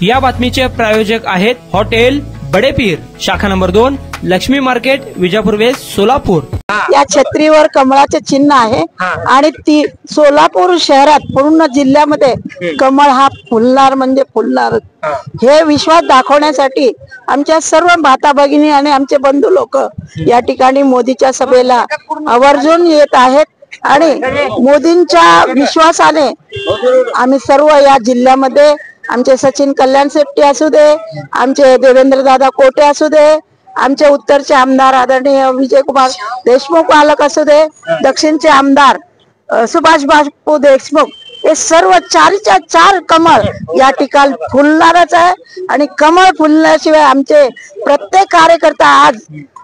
या बातमीचे प्रायोजक आहेत हॉटेल बडेपीर, शाखा number 2, Laxmi market, Vijapur west, Solapur. या छत्रीवर कमळाचे चिन्ह आहे आणि ती सोलापूर शहरात पूर्ण जिल्ह्यामध्ये कमळ हा फुलणार म्हणजे फुलणार हे विश्वास दाखवण्यासाठी आमच्या सर्व माता भगिनी आणि आमचे बंधू लोक या ठिकाणी मोदीच्या सभेला आवर्जून येत आहेत आणि मोदींच्या विश्वासाने आम्ही सर्व या जिल्ह्यामध्ये आमचे सचिन कल्याण शेट्टी असू दे, आमचे देवेंद्र दादा कोटे असू दे, आमचे उत्तरचे आमदार आदरणीय विजय कुमार देशमुख पालक असू दे, दक्षिणचे आमदार सुभाष बापू देशमुख, हे सर्व 4च्या 4 कमळ या ठिकाणी फुलणारच आहे। आणि कमळ फुलल्याशिवाय आमचे प्रत्येक कार्यकर्ता आज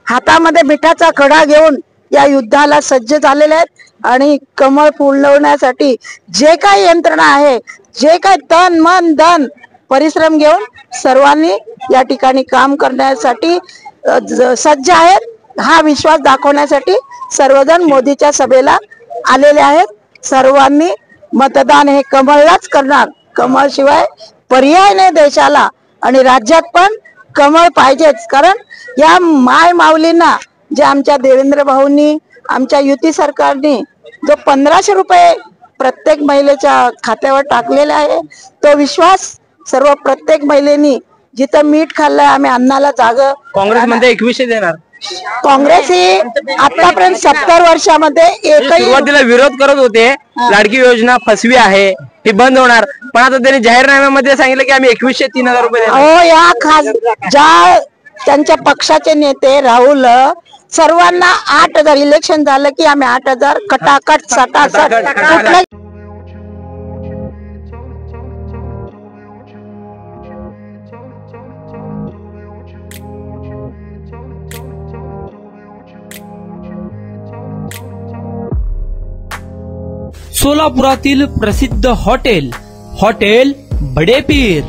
हातामध्ये मिठाचा खडा घेऊन या युद्धाला सज्ज झालेले आहेत आणि कमळ फुलवण्यासाठी जे काही यंत्रणा आहे, जे काही तन मन धन परिश्रम घेऊन सर्वांनी या ठिकाणी काम करण्यासाठी सज्ज आहेत। हा विश्वास दाखवण्यासाठी सर्वजण मोदीच्या सभेला आलेले आहेत। सर्वांनी मतदान हे कमळलाच करणार, कमळ शिवाय पर्याय नाही देशाला आणि राज्यात पण कमळ पाहिजेच। कारण या माय माऊलींना जे आमच्या देवेंद्र भाऊंनी आमच्या युती सरकारने जो 1500 रुपये प्रत्येक महिलेच्या खात्यावर टाकलेला आहे, तो विश्वास सर्व प्रत्येक महिलेनी जिथं मीठ खाल्लंय आम्ही अन्नाला जाग। काँग्रेसमध्ये 2100 देणार। काँग्रेस ही आतापर्यंत 70 वर्षामध्ये एकही सुरुवातीला विरोध करत होते, लाडकी योजना फसवी आहे, ही बंद होणार, पण आता त्यांनी जाहीरनाम्यामध्ये सांगितलं की आम्ही 2100 3000 रुपये देणार। हो, या ज्या त्यांच्या पक्षाचे नेते राहुल सर्वांना 8000 इलेक्शन झालं की आम्ही 8000 कटाकट सटासट सोलापुरातील प्रसिद्ध हॉटेल हॉटेल बडेपीर।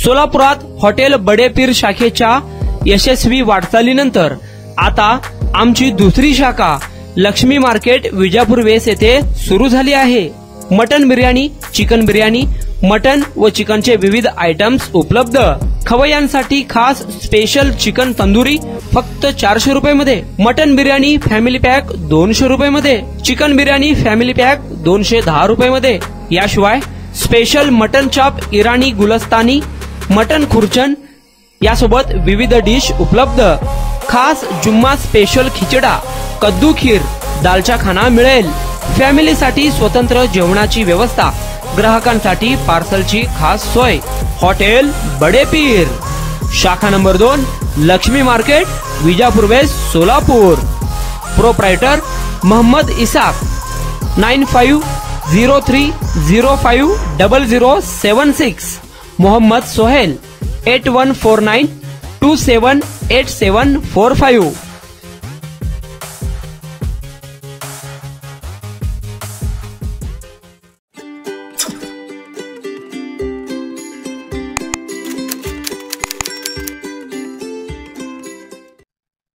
सोलापुरात हॉटेल बडेपीर शाखेच्या यशस्वी वाटचालीनंतर आता आमची दुसरी शाखा लक्ष्मी मार्केट, विजापूर वेस्ट येथे सुरू झाली आहे। Mutton biryani, chicken biryani, mutton व चिकनचे विविध आयटम्स उपलब्ध। खवय्यांसाठी खास स्पेशल चिकन तंदुरी फक्त 400 रुपये मध्ये, मटन बिर्याणी फॅमिली पॅक 200 रुपये मध्ये, चिकन बिर्याणी फॅमिली पॅक 210 रुपये मध्ये। याशिवाय स्पेशल मटन चॉप, इराणी गुलस्तानी, मटन खुर्चन यासोबत विविध डिश उपलब्ध। खास जुम्मा स्पेशल खिचडा, कद्दू खीर, दालचा खाना मिळेल। फॅमिलीसाठी स्वतंत्र जेवणाची व्यवस्था, ग्राहकांसाठी पार्सलची खास सोय। हॉटेल बडेपीर, शाखा number 2, Laxmi market, Vijapur west, Solapur. Proprietor Mohammed Isaq, 9503050076। Mohammed Sohail, 8149278745।